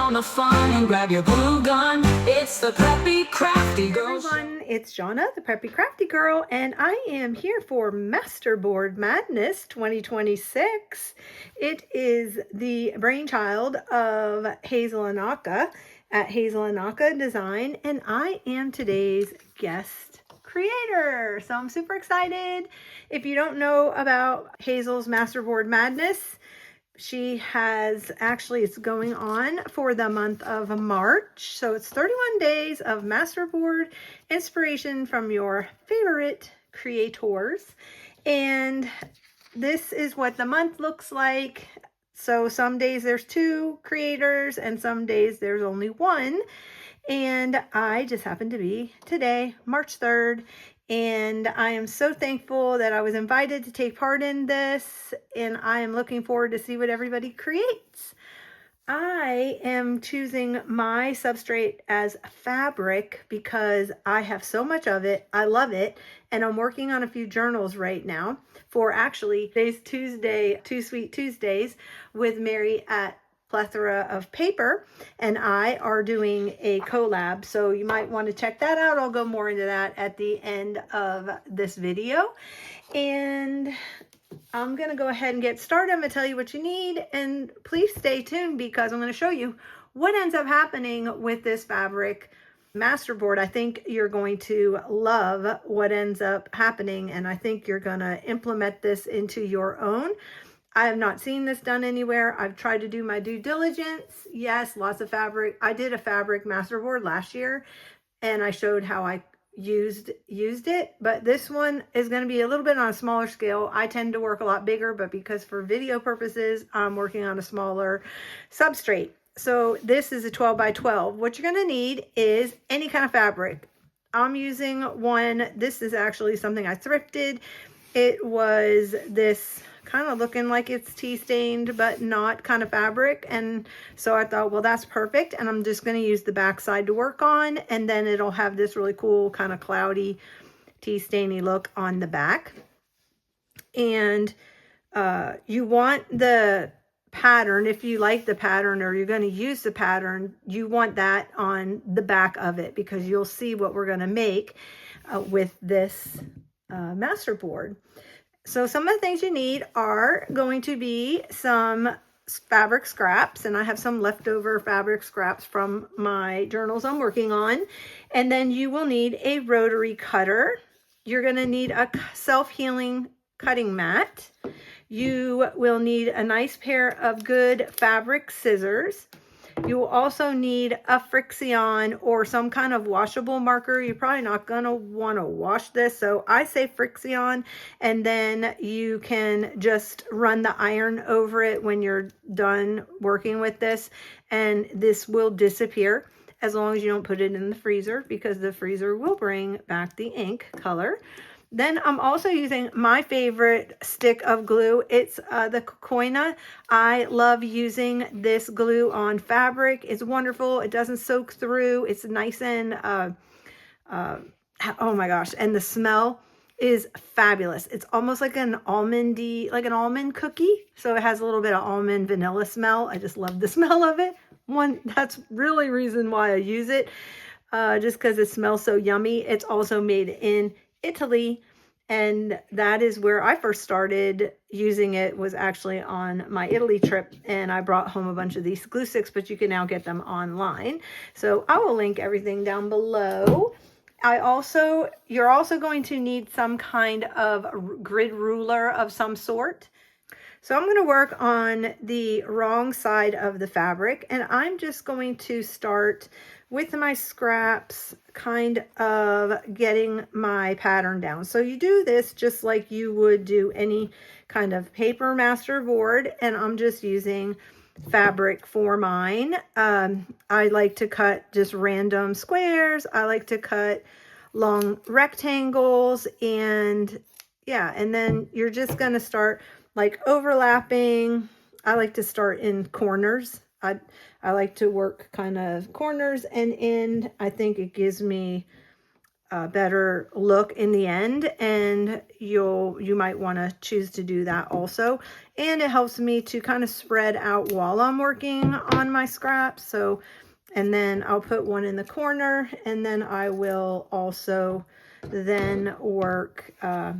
on the fun and grab your glue gun. It's the Preppy Crafty Girl. Hey everyone, it's Jonna, the Preppy Crafty Girl, and I am here for MasterBoard Madness 2026. It is the brainchild of Hazel at Hazel Design, and I am today's guest creator. So I'm super excited. If you don't know about Hazel's MasterBoard Madness, she has it's going on for the month of March. So it's 31 days of masterboard inspiration from your favorite creators. And this is what the month looks like. So some days there's 2 creators and some days there's only 1. And I just happened to be today, March 3rd. And I am so thankful that I was invited to take part in this, and I am looking forward to see what everybody creates. I am choosing my substrate as fabric because I have so much of it. I love it, and I'm working on a few journals right now for today's Tuesday, Two Sweet Tuesdays with Mary at Plethora of Paper, and I are doing a collab, so you might want to check that out. I'll go more into that at the end of this video, and I'm going to go ahead and get started. I'm going to tell you what you need, and please stay tuned because I'm going to show you what ends up happening with this fabric masterboard. I think you're going to love what ends up happening, and I think you're going to implement this into your own. I have not seen this done anywhere. I've tried to do my due diligence. Yes, lots of fabric. I did a fabric masterboard last year and I showed how I used it, but this one is going to be a little bit on a smaller scale. I tend to work a lot bigger, but because for video purposes, I'm working on a smaller substrate. So this is a 12 by 12. What you're going to need is any kind of fabric. I'm using one. This is actually something I thrifted. It was this kind of looking like it's tea stained but not kind of fabric, and so I thought, well, that's perfect, and I'm just going to use the back side to work on, and then it'll have this really cool kind of cloudy tea stainy look on the back. And you want the pattern, if you like the pattern or you're going to use the pattern, you want that on the back of it because you'll see what we're going to make with this masterboard. So some of the things you need are going to be some fabric scraps, and I have some leftover fabric scraps from my journals I'm working on. And then you will need a rotary cutter. You're going to need a self-healing cutting mat. You will need a nice pair of good fabric scissors. You will also need a Frixion or some kind of washable marker. You're probably not going to want to wash this, so I say Frixion, and then you can just run the iron over it when you're done working with this, and this will disappear as long as you don't put it in the freezer, because the freezer will bring back the ink color. Then I'm also using my favorite stick of glue. It's the Cocoina. I love using this glue on fabric. It's wonderful. It doesn't soak through. It's nice and, oh my gosh. And the smell is fabulous. It's almost like an almondy, like an almond cookie. So it has a little bit of almond vanilla smell. I just love the smell of it. That's really reason why I use it, just because it smells so yummy. It's also made in Italy, and that is where I first started using it, was actually on my Italy trip, and I brought home a bunch of these glue sticks, but you can now get them online. So I will link everything down below. You're also going to need some kind of grid ruler of some sort. So I'm going to work on the wrong side of the fabric, and I'm just going to start with my scraps, kind of getting my pattern down. So you do this just like you would do any kind of paper masterboard, and I'm just using fabric for mine. I like to cut just random squares. I like to cut long rectangles, and yeah, and then you're just going to start like overlapping. I like to start in corners. I like to work kind of corners and end. I think it gives me better look in the end, and you might want to choose to do that also. And it helps me to kind of spread out while I'm working on my scraps. So, and then I'll put one in the corner, and then I will also then work, I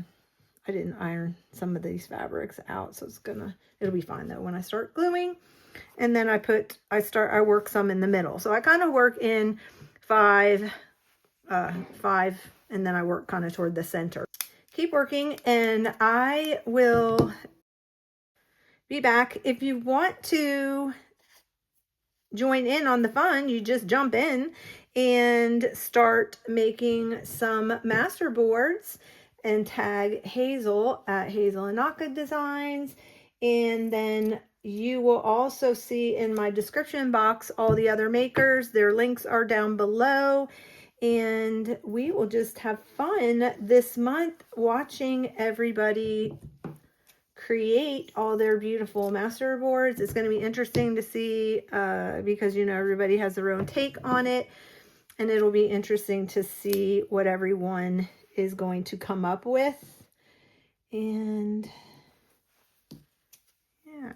didn't iron some of these fabrics out, so it'll be fine though when I start gluing. And then I work some in the middle. So I kind of work in five, and then I work kind of toward the center. Keep working, and I will be back. If you want to join in on the fun, you just jump in and start making some master boards and tag Hazel at Hazel and Naka Designs. And then you will also see in my description box all the other makers. Their links are down below. And we will just have fun this month watching everybody create all their beautiful master boards. It's going to be interesting to see because, you know, everybody has their own take on it. And it'll be interesting to see what everyone is going to come up with. And yeah.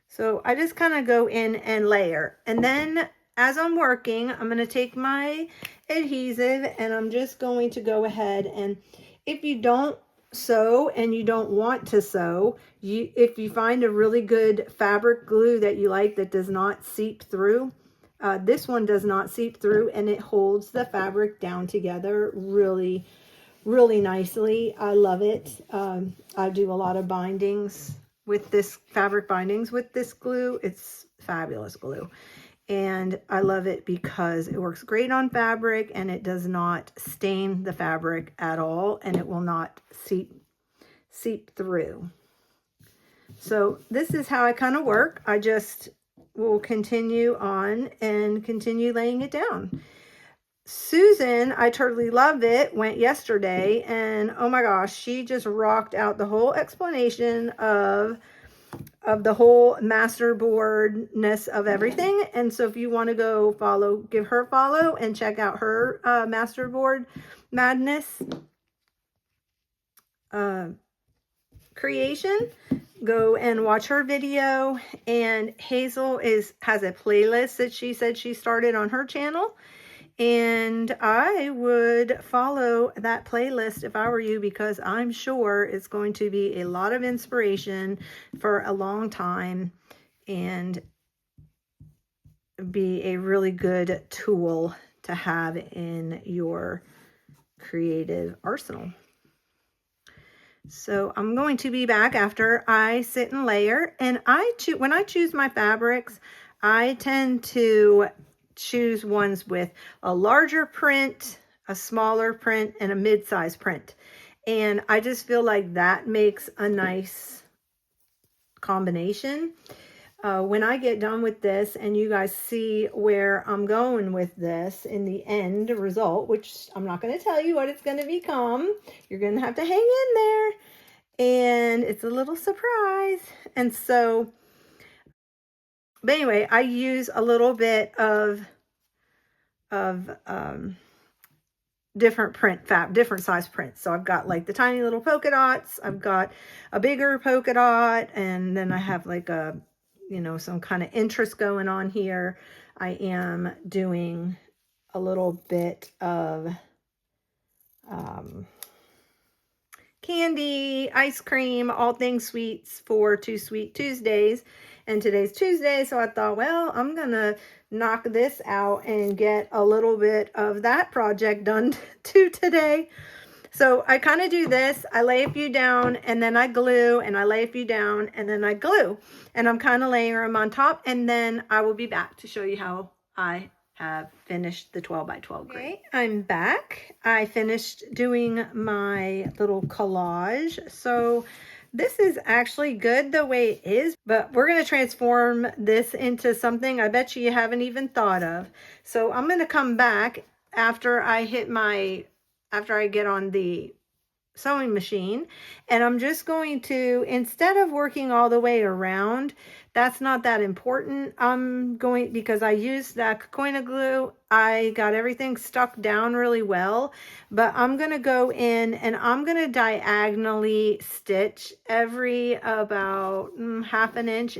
So I just kind of go in and layer. And then as I'm working, I'm going to take my adhesive and I'm just going to go ahead, and if you don't sew and you don't want to sew, if you find a really good fabric glue that you like that does not seep through, this one does not seep through, and it holds the fabric down together really, really nicely. I love it. I do a lot of bindings with this, fabric bindings with this glue. It's fabulous glue. And I love it because it works great on fabric and it does not stain the fabric at all, and it will not seep through. So this is how I kind of work. I just will continue on and continue laying it down. Susan, I totally love it, went yesterday, and oh my gosh, she just rocked out the whole explanation of the whole masterboardness of everything. And so if you want to go follow, give her a follow and check out her Masterboard Madness creation, go and watch her video. And Hazel has a playlist that she said she started on her channel. And I would follow that playlist if I were you, because I'm sure it's going to be a lot of inspiration for a long time and be a really good tool to have in your creative arsenal. So I'm going to be back after I sit and layer. And when I choose my fabrics, I tend to choose ones with a larger print, a smaller print, and a mid-size print. And I just feel like that makes a nice combination. When I get done with this and you guys see where I'm going with this in the end result, which I'm not going to tell you what it's going to become. You're going to have to hang in there. And it's a little surprise. And so, but anyway, I use a little bit of different size prints. So I've got like the tiny little polka dots, I've got a bigger polka dot, and then I have like a, you know, some kind of interest going on here. I am doing a little bit of candy, ice cream, all things sweets for Two Sweet Tuesdays. And today's Tuesday, so I thought, well, I'm gonna knock this out and get a little bit of that project done too today. So I kind of do this. I lay a few down and then I glue, and I lay a few down and then I glue, and I'm kind of laying them on top, and then I will be back to show you how I have finished the 12 by 12 grid. Okay, I'm back. I finished doing my little collage. So this is actually good the way it is, but we're going to transform this into something I bet you haven't even thought of. So I'm going to come back after I get on the sewing machine, and I'm just going to, instead of working all the way around, that's not that important. I'm going, because I used that Cocoina glue, I got everything stuck down really well, but I'm going to go in and I'm going to diagonally stitch every about half an inch,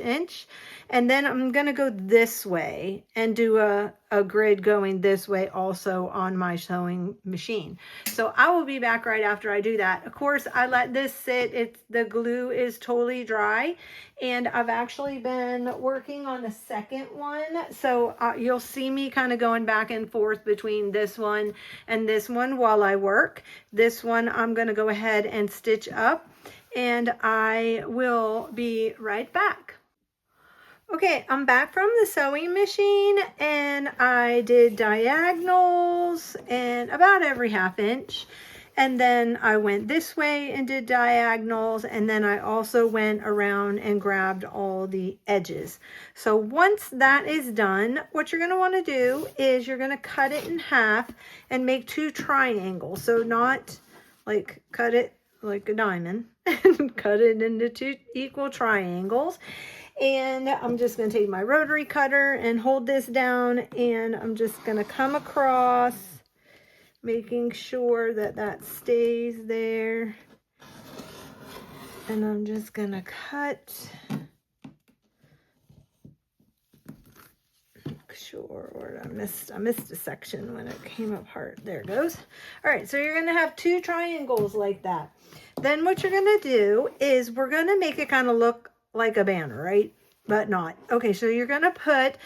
and then I'm going to go this way and do a grid going this way also on my sewing machine. So I will be back right after I do that. Of course, I let this sit. The glue is totally dry, and I've actually been working on the second one. So you'll see me kind of going back and forth between this one and this one while I work. This one I'm going to go ahead and stitch up, and I will be right back. Okay, I'm back from the sewing machine, and I did diagonals and about every half inch. And then I went this way and did diagonals, and then I also went around and grabbed all the edges. So once that is done, what you're going to want to do is you're going to cut it in half and make 2 triangles. So not like cut it like a diamond, and cut it into 2 equal triangles. And I'm just going to take my rotary cutter and hold this down, and I'm just going to come across, making sure that that stays there. And I'm just going to cut. Sure, or I missed a section when it came apart. There it goes. All right, so you're going to have 2 triangles like that. Then what you're going to do is we're going to make it kind of look like a banner, right? But not. Okay, so you're going to put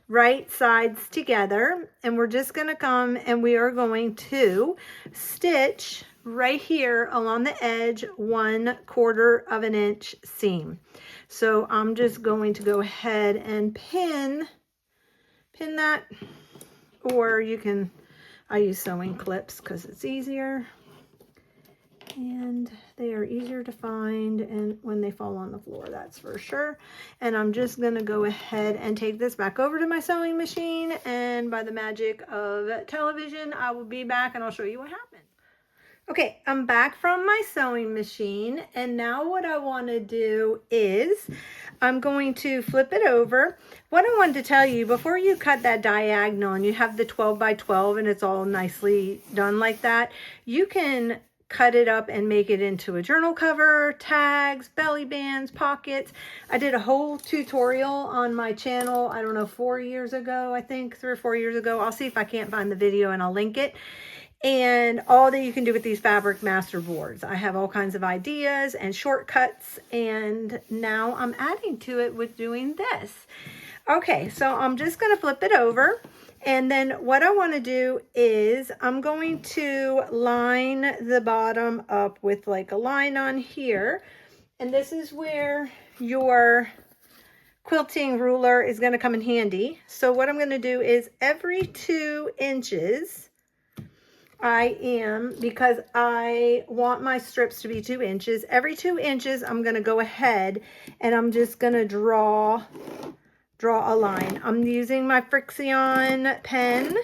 right sides together, and we're just going to come and we are going to stitch right here along the edge 1/4 of an inch seam. So I'm just going to go ahead and pin that, or you can, I use sewing clips because it's easier, and they are easier to find, and when they fall on the floor, that's for sure. And I'm just going to go ahead and take this back over to my sewing machine, and by the magic of television, I will be back and I'll show you what happened. Okay, I'm back from my sewing machine, and now what I want to do is I'm going to flip it over. What I wanted to tell you, before you cut that diagonal and you have the 12 by 12 and it's all nicely done like that, you can cut it up and make it into a journal cover, tags, belly bands, pockets. I did a whole tutorial on my channel, I don't know, 4 years ago, I think 3 or 4 years ago. I'll see if I can't find the video and I'll link it. And all that you can do with these fabric master boards. I have all kinds of ideas and shortcuts, and now I'm adding to it with doing this. Okay, so I'm just going to flip it over, and then what I want to do is I'm going to line the bottom up with like a line on here, and this is where your quilting ruler is going to come in handy. So what I'm going to do is every 2 inches, because I want my strips to be 2 inches. Every 2 inches, I'm going to go ahead and I'm just going to draw a line. I'm using my Frixion pen.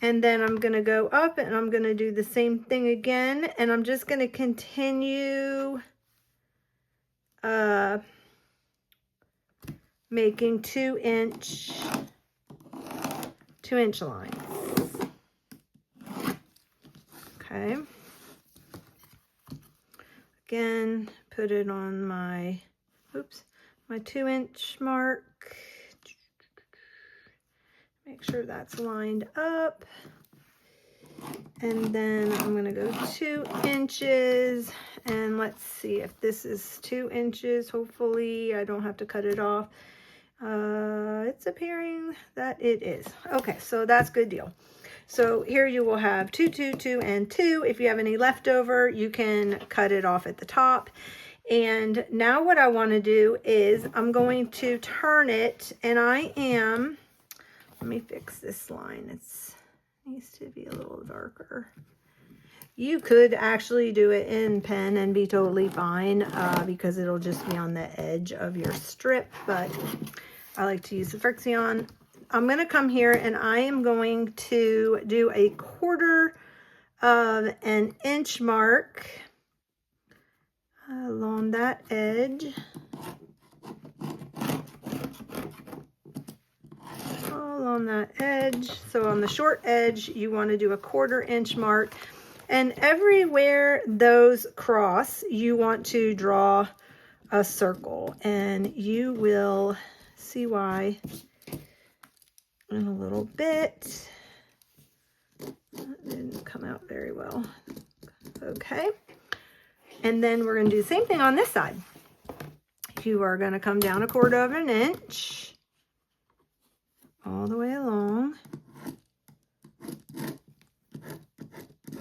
And then I'm going to go up and I'm going to do the same thing again. And I'm just going to continue making 2 inch lines. Okay, again, put it on my, my 2 inch mark. Make sure that's lined up. And then I'm going to go 2 inches, and let's see if this is 2 inches. Hopefully I don't have to cut it off. It's appearing that it is. Okay, so that's good deal. So here you will have 2, 2, 2, and 2. If you have any leftover, you can cut it off at the top. And now what I want to do is I'm going to turn it, and let me fix this line. It needs to be a little darker. You could actually do it in pen and be totally fine because it'll just be on the edge of your strip, but I like to use the Frixion. I'm going to come here and I am going to do a 1/4 of an inch mark along that edge. on that edge. So on the short edge, you want to do a 1/4 inch mark. And everywhere those cross, you want to draw a circle. And you will see why in a little bit. That didn't come out very well. Okay. And then we're going to do the same thing on this side. You are going to come down a 1/4 inch all the way along.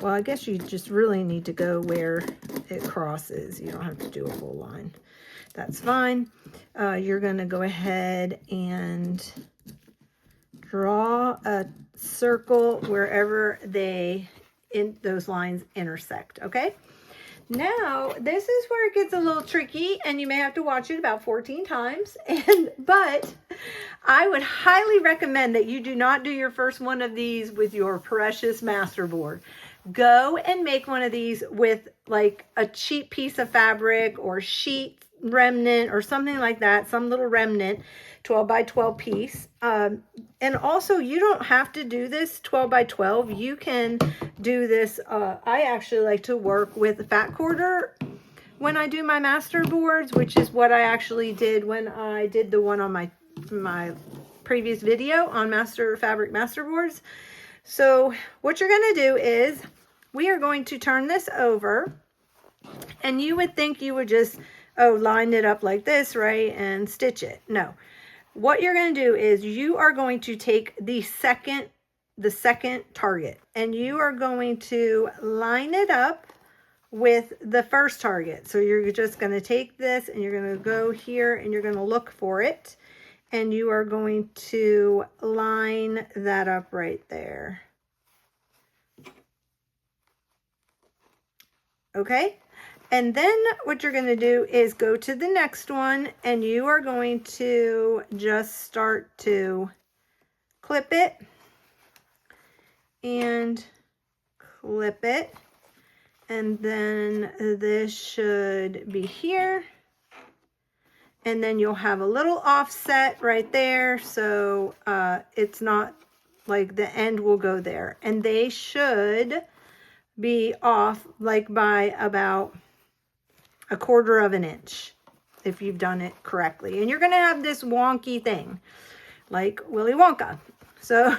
Well, I guess you just really need to go where it crosses. You don't have to do a full line. That's fine. You're going to go ahead and draw a circle wherever those lines intersect, okay? Now, this is where it gets a little tricky, and you may have to watch it about 14 times, but I would highly recommend that you do not do your first one of these with your precious masterboard. Go and make one of these with like a cheap piece of fabric or sheet remnant or something like that, some little remnant, 12 by 12 piece. And also, you don't have to do this 12 by 12. You can do this. I actually like to work with a fat quarter when I do my master boards, which is what I actually did when I did the one on my previous video on fabric master boards. So what you're going to do is we are going to turn this over, and you would think you would just, line it up like this, right, and stitch it. No. What you're going to do is you are going to take the second target, and you are going to line it up with the first target. So you're just going to take this and you're going to go here and you're going to look for it, and you are going to line that up right there. Okay? And then what you're going to do is go to the next one, and you are going to just start to clip it and clip it. And then this should be here. And then you'll have a little offset right there. So it's not like the end will go there. And they should be off like by about a 1/4 inch if you've done it correctly. And you're going to have this wonky thing like Willy Wonka. So,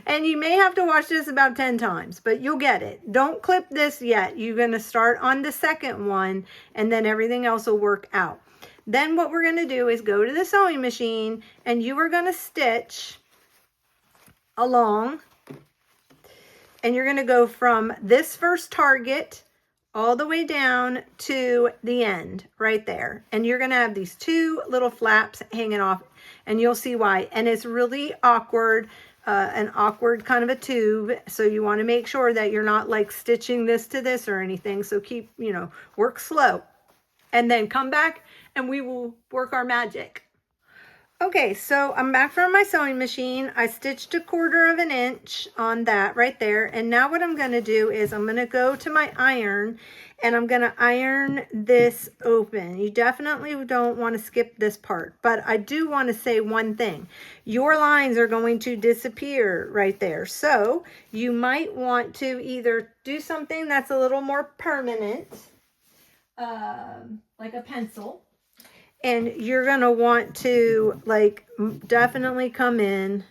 and you may have to watch this about 10 times, but you'll get it. Don't clip this yet. You're going to start on the second one, and then everything else will work out. Then what we're going to do is go to the sewing machine, and you are going to stitch along, and you're going to go from this first target all the way down to the end right there. And you're going to have these two little flaps hanging off, and you'll see why. And it's really awkward, an awkward kind of a tube. So you want to make sure that you're not like stitching this to this or anything. So keep, work slow, and then come back and we will work our magic. Okay, so I'm back from my sewing machine. I stitched a 1/4 inch on that right there. And now what I'm going to do is I'm going to go to my iron, and I'm going to iron this open. You definitely don't want to skip this part, but I do want to say one thing. Your lines are going to disappear right there. So you might want to either do something that's a little more permanent, like a pencil. And you're going to want to like definitely come in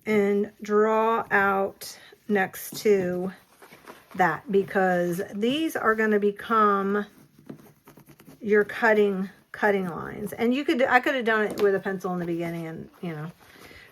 and draw out next to that, because these are going to become your cutting lines. And I could have done it with a pencil in the beginning, and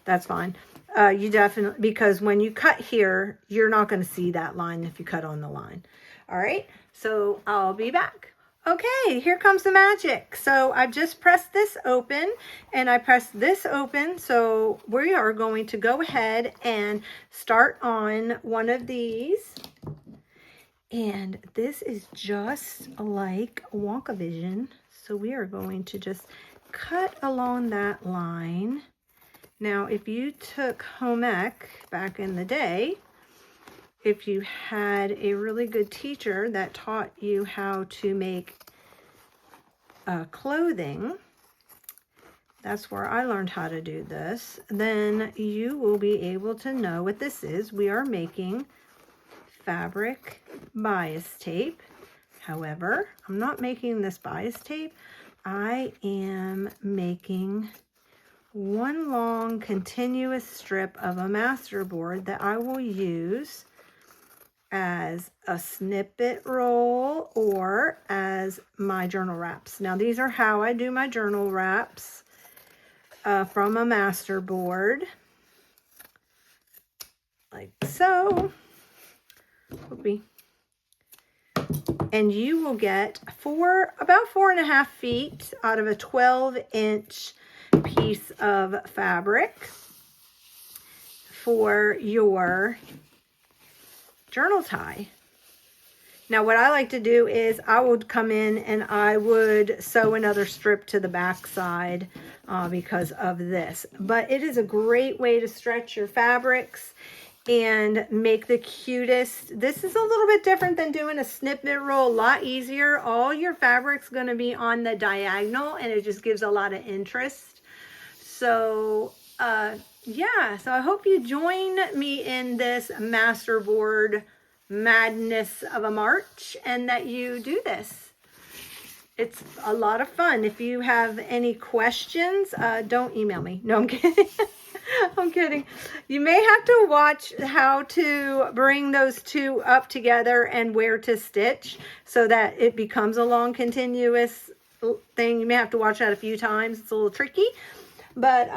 that's fine. You definitely, because when you cut here, you're not going to see that line if you cut on the line. All right, so I'll be back. Okay, here comes the magic. So I've just pressed this open, and I pressed this open. So we are going to go ahead and start on one of these. And this is just like Wonka Vision. So we are going to just cut along that line. Now, if you took home ec back in the day, if you had a really good teacher that taught you how to make clothing, That's where I learned how to do this. Then you will be able to know what this is. We are making fabric bias tape. However, I'm not making this bias tape. I am making one long continuous strip of a masterboard that I will use as a snippet roll or as my journal wraps. Now these are how I do my journal wraps from a masterboard, like so. Oopie. And you will get about 4.5 feet out of a 12-inch piece of fabric for your journal tie. Now what I like to do is I would come in and I would sew another strip to the back side because of this. But it is a great way to stretch your fabrics and make the cutest. This is a little bit different than doing a snippet roll, a lot easier. All your fabric's going to be on the diagonal and it just gives a lot of interest. So yeah, so I hope you join me in this masterboard madness of a March and that you do this. It's a lot of fun. If you have any questions, don't email me. No, I'm kidding. I'm kidding. You may have to watch how to bring those two up together and where to stitch so that it becomes a long continuous thing. You may have to watch that a few times. It's a little tricky. But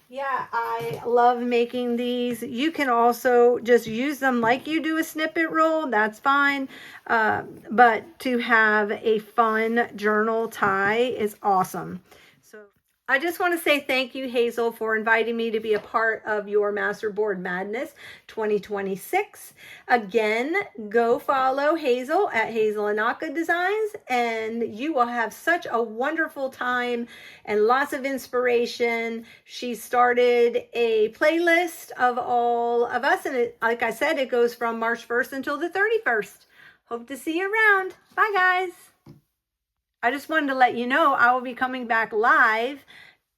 yeah, I love making these. You can also just use them like you do a snippet roll. That's fine. But to have a fun journal tie is awesome. So I just want to say thank you, Hazel, for inviting me to be a part of your Masterboard Madness 2026. Again, go follow Hazel at Hazel Anaka Designs, and you will have such a wonderful time and lots of inspiration. She started a playlist of all of us, and like I said, it goes from March 1st until the 31st. Hope to see you around. Bye, guys. I just wanted to let you know I will be coming back live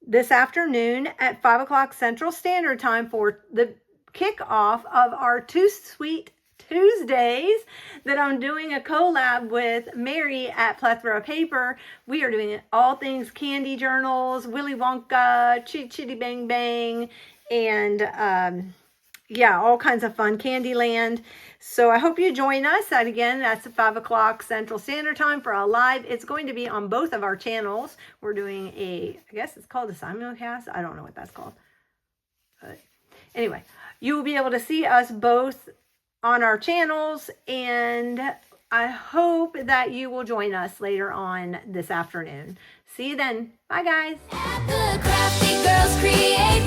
this afternoon at 5 o'clock Central Standard Time for the kickoff of our Too Sweet Tuesdays that I'm doing a collab with Mary at Plethora Paper. We are doing all things candy journals, Willy Wonka, Chitty Bang Bang, and yeah, all kinds of fun, Candyland. So I hope you join us. And again, that's at 5 o'clock Central Standard Time for a live. It's going to be on both of our channels. We're doing I guess it's called a simulcast. I don't know what that's called. But anyway, you will be able to see us both on our channels. And I hope that you will join us later on this afternoon. See you then. Bye, guys. The Crafty Girls create